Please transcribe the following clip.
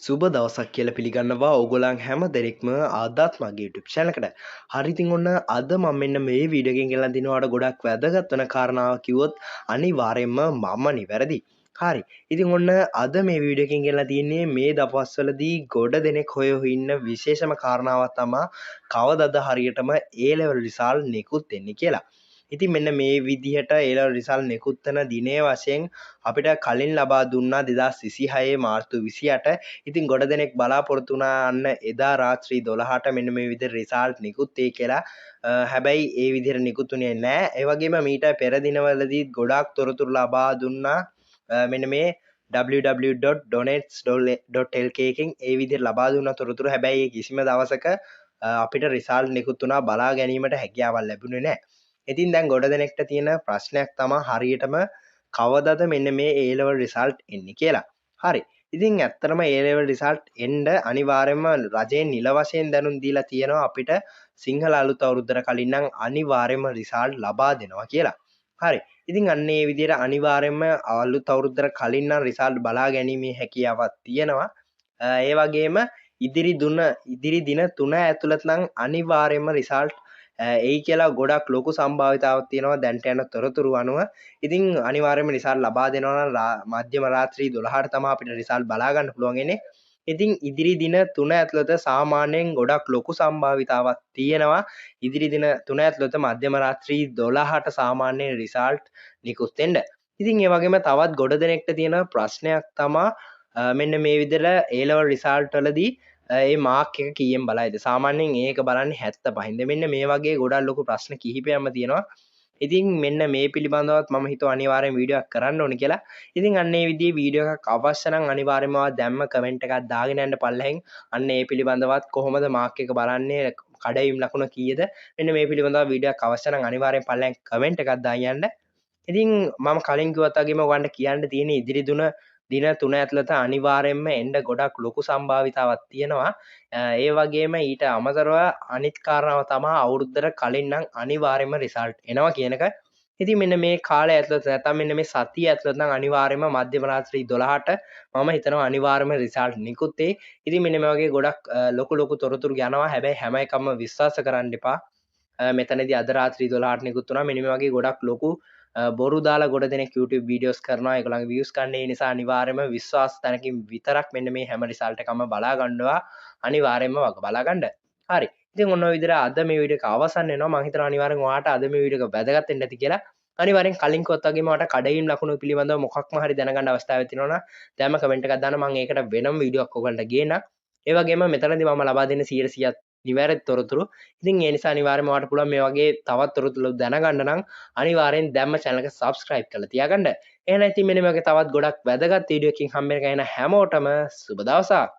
සුබ දවසක් කියලා පිළිගන්නවා ඕගොල්ලන් හැම දෙනෙක්ම ආදත් මගේ YouTube channel එකට. හරි ඉතින් ඔන්න අද මම මෙන්න මේ වීඩියෝ එකෙන් ගෙනලා දිනවාට ගොඩක් වැදගත් වෙන කාරණාව කිව්වොත් අනිවාර්යයෙන්ම මම නිවැරදි. හරි. ඉතින් ඔන්න අද මේ වීඩියෝ එකෙන් ගෙනලා තියෙන්නේ මේ දවස්වලදී ගොඩ දෙනෙක් හොය ඉන්න විශේෂම කාරණාවක් තමයි කවදද හරියටම A level result නිකුත් වෙන්නේ කියලා. ඉතින් මෙන්න මේ විදිහට A level result නිකුත් වෙන දිනය වශයෙන් අපිට කලින් ලබා දුන්නා 2026 මාර්තු 28. ඉතින් ගොඩ දෙනෙක් බලාපොරොත්තු වුණා අන්න එදා රාත්‍රී 12ට මෙන්න මේ විදිහට රිසල්ට් නිකුත් වෙයි කියලා. හැබැයි ඒ විදිහට නිකුත් වුණේ නැහැ. ඒ වගේම මීට පෙර දිනවලදී ගොඩාක් තොරතුරු ලබා දුන්නා මෙන්න මේ www.donets.lk එකෙන් ඒ විදිහට ලබා දුන්න තොරතුරු. හැබැයි කිසිම දවසක අපිට රිසල්ට් නිකුත් වුණා බලා ගැනීමට හැකියාවක් ලැබුණේ නැහැ. ඉතින් දැන් ගොඩ දෙනෙක්ට තියෙන ප්‍රශ්නයක් තමයි හරියටම කවදද මෙන්න මේ A level result එන්නේ කියලා. හරි. ඉතින් ඇත්තටම A level result එන්න අනිවාර්යයෙන්ම රජයෙන් නිල වශයෙන් දැනුම් දීලා තියෙනවා අපිට සිංහල අලුත් අවුරුද්දට කලින් නම් අනිවාර්යයෙන්ම result ලබා දෙනවා කියලා. හරි. ඉතින් අන්න ඒ විදිහට අනිවාර්යයෙන්ම අලුත් අවුරුද්දට කලින් නම් result බලා ගැනීමේ හැකියාවක් තියෙනවා. ඒ වගේම ඉදිරි දින 3 ඇතුළත නම් අනිවාර්යයෙන්ම result එයි කියලා ගොඩක් ලොකු සම්භාවිතාවක් තියෙනවා දැන්ට යන තොරතුරු අනුව. ඉතින් අනිවාර්යයෙන්ම රිසල්ට් ලබා දෙනවා නම් මධ්‍යම රාත්‍රී 12ට තමයි අපිට රිසල්ට් බලා ගන්න පුළුවන් වෙන්නේ. ඉතින් ඉදිරි දින 3 ඇතුළත සාමාන්‍යයෙන් ගොඩක් ලොකු සම්භාවිතාවක් තියෙනවා. ඉදිරි දින 3 ඇතුළත මධ්‍යම රාත්‍රී 12ට සාමාන්‍යයෙන් රිසල්ට් නිකුත් වෙන්න. ඉතින් ඒ වගේම තවත් ගොඩ දෙනෙක්ට තියෙන ප්‍රශ්නයක් තමයි මෙන්න මේ විදිහට A level result වලදී ඒ මාක් එක කීයෙන් බලයිද සාමාන්‍යයෙන් ඒක බලන්නේ 75. මෙන්න මේ වගේ ගොඩක් ලොකු ප්‍රශ්න කිහිපයක්ම තියෙනවා. ඉතින් මෙන්න මේ පිළිබඳවත් මම හිතුවා අනිවාර්යෙන් වීඩියෝ එකක් කරන්න ඕනේ කියලා. ඉතින් අන්න ඒ විදිහේ වීඩියෝ එකක් අවශ්‍ය නම් අනිවාර්යයෙන්ම දැම්ම කමෙන්ට් එකක් දාගෙන යන්න පල්ලෙහෙන්. අන්න ඒ පිළිබඳවත් කොහොමද මාක් එක බලන්නේ කඩයිම් ලකුණ කීයද මෙන්න මේ පිළිබඳව වීඩියෝ එකක් අවශ්‍ය නම් අනිවාර්යෙන් පල්ලෙහෙන් කමෙන්ට් එකක් දාගෙන යන්න. ඉතින් මම කලින් කිව්වත් වගේම ඔයගන්ට කියන්න තියෙන ඉදිරි දින 3 ඇතුළත අනිවාර්යයෙන්ම එන්න ගොඩක් ලොකු සම්භාවිතාවක් තියෙනවා. ඒ වගේම ඊට අමතරව අනිත් කාරණාව තමයි අවුරුද්දට කලින් නම් අනිවාර්යයෙන්ම රිසල්ට් එනවා කියන එක. ඉතින් මෙන්න මේ කාලය ඇතුළත නැත්නම් මෙන්න මේ සතිය ඇතුළත නම් අනිවාර්යයෙන්ම මධ්‍යම රාත්‍රී 12ට මම හිතනවා අනිවාර්යයෙන්ම රිසල්ට් නිකුත් වෙයි. ඉතින් මෙන්න මේ වගේ ගොඩක් ලොකු තොරතුරු යනවා. හැබැයි හැම එකක්ම විශ්වාස කරන්න එපා. මෙතනදී අද රාත්‍රී 12ට නිකුත් වුණා. මෙන්න මේ වගේ ගොඩක් ලොකු බොරු දාලා ගොඩ දෙනෙක් YouTube වීඩියෝස් කරනවා. ඒගොල්ලන්ගේ views ගන්න ඒ නිසා අනිවාර්යයෙන්ම විශ්වාස තැනකින් විතරක් මෙන්න මේ හැම රිසල්ට් එකම බලා ගන්නවා. අනිවාර්යයෙන්ම වග බලා ගන්න. හරි. ඉතින් ඔන්න ඔය විදිහට අද මේ වීඩියෝ එක අවසන් වෙනවා. මම හිතනවා අනිවාර්යෙන් ඔයාලට අද මේ වීඩියෝ එක වැදගත් වෙන්න ඇති කියලා. අනිවාර්යෙන් කලින් කිව්වත් වගේම ඔයාලට කඩයිම් ලකුණු පිළිබඳව මොකක්ම හරි දැනගන්න අවස්ථාවක් තියෙනවා නම් දැන්ම කමෙන්ට් එකක් දාන්න මම ඒකට වෙනම වීඩියෝ එකක් ඔයගලන්ට ගේන්නම්. ඒ වගේම මෙතනදී මම ලබා දෙන 100% නිවැරදි තොරතුරු. ඉතින් ඒ නිසා අනිවාර්යයෙන්ම ඔයාලට පුළුවන් මේ වගේ තවත් තොරතුරු දැනගන්න නම් අනිවාර්යෙන් දැම්ම channel එක subscribe කරලා තියාගන්න. එහෙනම් ඉතින් මෙන්න මේ වගේ තවත් ගොඩක් වැදගත් වීඩියෝ එකකින් හම්බ වෙනකන් හැමෝටම සුබ දවසක්.